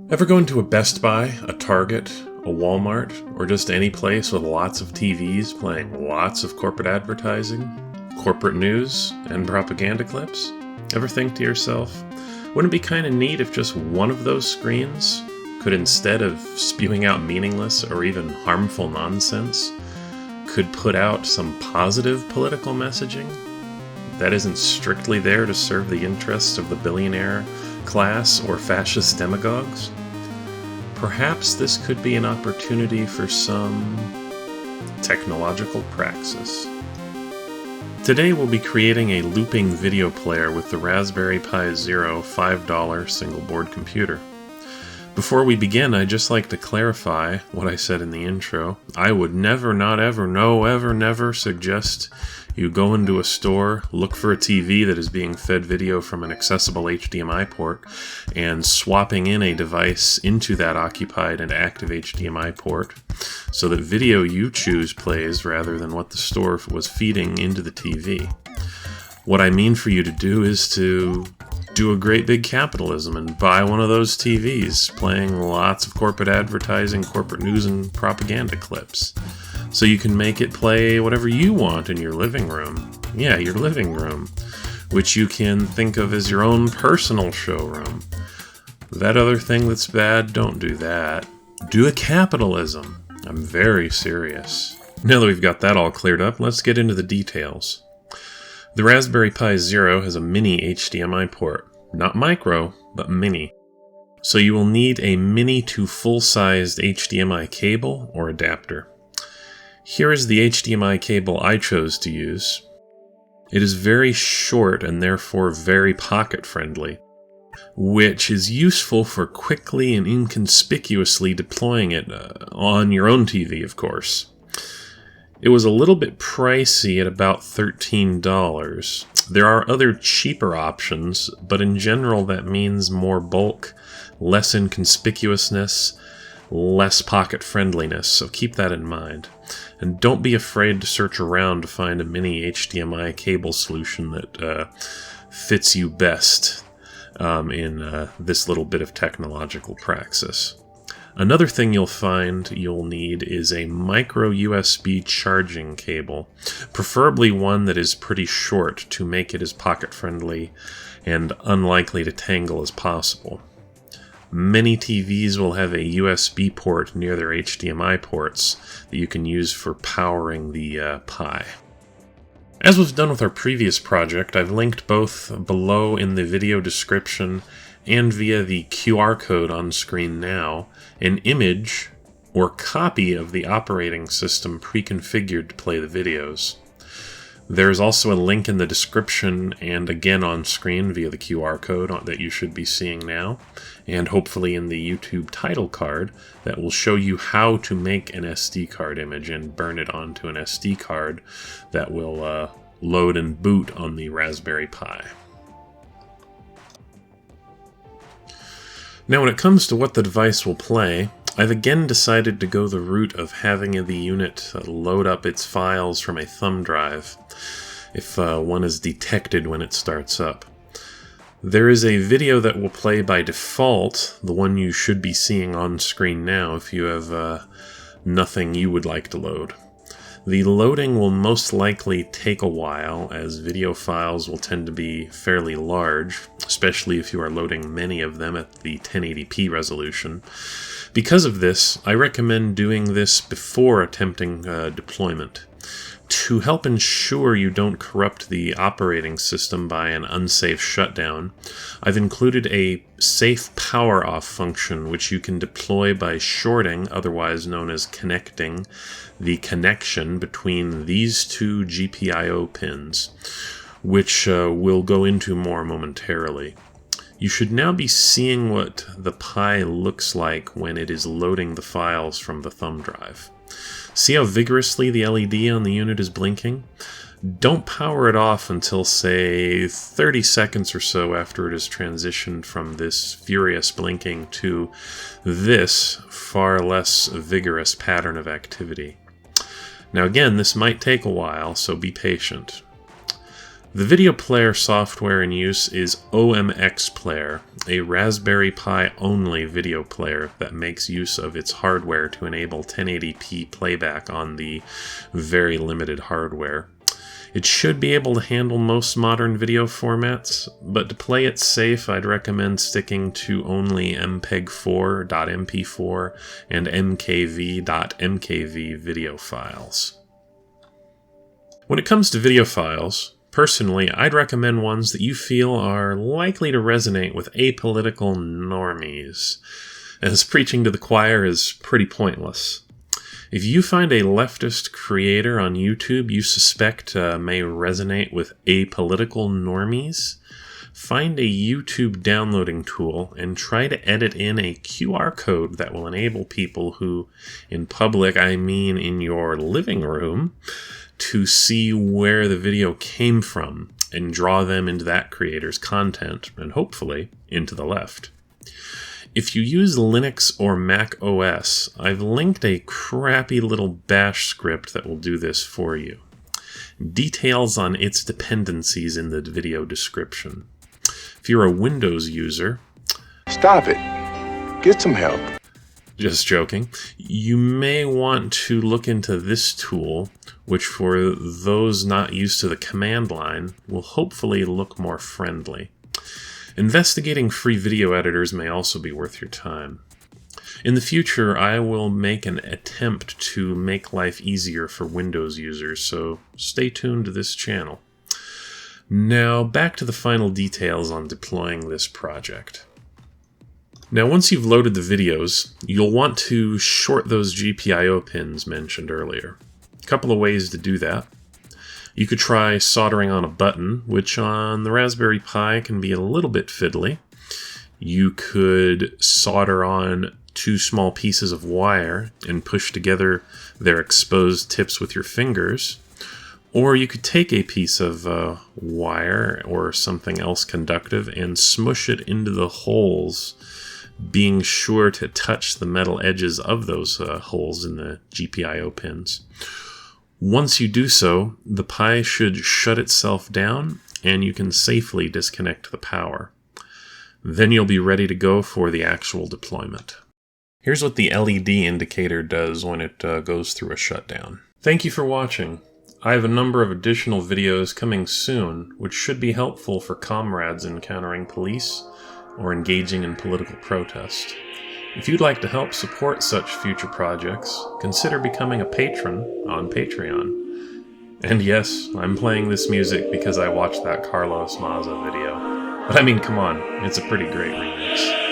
Ever go into a Best Buy, a Target, a Walmart, or just any place with lots of TVs playing lots of corporate advertising, corporate news, and propaganda clips? Ever think to yourself, wouldn't it be kind of neat if just one of those screens could, instead of spewing out meaningless or even harmful nonsense, could put out some positive political messaging that isn't strictly there to serve the interests of the billionaire class or fascist demagogues? Perhaps this could be an opportunity for some technological praxis. Today we'll be creating a looping video player with the Raspberry Pi Zero $5 single board computer. Before we begin, I'd just like to clarify what I said in the intro. I would never, not ever, no, ever, never suggest you go into a store, look for a TV that is being fed video from an accessible HDMI port, and swapping in a device into that occupied and active HDMI port so that video you choose plays rather than what the store was feeding into the TV. What I mean for you to do is to do a great big capitalism and buy one of those TVs playing lots of corporate advertising, corporate news, and propaganda clips. So you can make it play whatever you want in your living room. Yeah, your living room, which you can think of as your own personal showroom. That other thing that's bad, don't do that. Do a capitalism. I'm very serious. Now that we've got that all cleared up, let's get into the details. The Raspberry Pi Zero has a mini HDMI port. Not micro, but mini. So you will need a mini to full-sized HDMI cable or adapter. Here is the HDMI cable I chose to use. It is very short and therefore very pocket-friendly, which is useful for quickly and inconspicuously deploying it on your own TV, of course. It was a little bit pricey at about $13. There are other cheaper options, but in general that means more bulk, less inconspicuousness, less pocket friendliness, so keep that in mind. And don't be afraid to search around to find a mini HDMI cable solution that fits you best in this little bit of technological praxis. Another thing you'll need is a micro USB charging cable, preferably one that is pretty short to make it as pocket-friendly and unlikely to tangle as possible. Many TVs will have a USB port near their HDMI ports that you can use for powering the Pi. As was done with our previous project, I've linked both below in the video description and via the QR code on screen now, an image or copy of the operating system pre-configured to play the videos. There is also a link in the description and again on screen via the QR code that you should be seeing now, and hopefully in the YouTube title card that will show you how to make an SD card image and burn it onto an SD card that will load and boot on the Raspberry Pi. Now when it comes to what the device will play, I've again decided to go the route of having the unit load up its files from a thumb drive, if one is detected when it starts up. There is a video that will play by default, the one you should be seeing on screen now if you have nothing you would like to load. The loading will most likely take a while, as video files will tend to be fairly large, especially if you are loading many of them at the 1080p resolution. Because of this, I recommend doing this before attempting deployment. To help ensure you don't corrupt the operating system by an unsafe shutdown, I've included a safe power off function which you can deploy by shorting, otherwise known as connecting, the connection between these two GPIO pins, which we'll go into more momentarily. You should now be seeing what the Pi looks like when it is loading the files from the thumb drive. See how vigorously the LED on the unit is blinking? Don't power it off until, say, 30 seconds or so after it has transitioned from this furious blinking to this far less vigorous pattern of activity. Now again, this might take a while, so be patient. The video player software in use is OMX Player, a Raspberry Pi only video player that makes use of its hardware to enable 1080p playback on the very limited hardware. It should be able to handle most modern video formats, but to play it safe, I'd recommend sticking to only MPEG-4.MP4 and MKV.MKV video files. When it comes to video files, personally, I'd recommend ones that you feel are likely to resonate with apolitical normies, as preaching to the choir is pretty pointless. If you find a leftist creator on YouTube you suspect may resonate with apolitical normies, find a YouTube downloading tool and try to edit in a QR code that will enable people who, in public I mean in your living room, to see where the video came from and draw them into that creator's content and hopefully into the left. If you use Linux or Mac OS, I've linked a crappy little bash script that will do this for you. Details on its dependencies in the video description. If you're a Windows user... Stop it. Get some help. Just joking. You may want to look into this tool, which for those not used to the command line, will hopefully look more friendly. Investigating free video editors may also be worth your time. In the future, I will make an attempt to make life easier for Windows users, so stay tuned to this channel. Now, back to the final details on deploying this project. Now, once you've loaded the videos, you'll want to short those GPIO pins mentioned earlier. A couple of ways to do that. You could try soldering on a button, which on the Raspberry Pi can be a little bit fiddly. You could solder on two small pieces of wire and push together their exposed tips with your fingers. Or you could take a piece of wire or something else conductive and smush it into the holes, being sure to touch the metal edges of those holes in the GPIO pins. Once you do so, the Pi should shut itself down and you can safely disconnect the power. Then you'll be ready to go for the actual deployment. Here's what the LED indicator does when it goes through a shutdown. Thank you for watching. I have a number of additional videos coming soon, which should be helpful for comrades encountering police or engaging in political protest. If you'd like to help support such future projects, consider becoming a patron on Patreon. And yes, I'm playing this music because I watched that Carlos Maza video. But I mean, come on, it's a pretty great remix.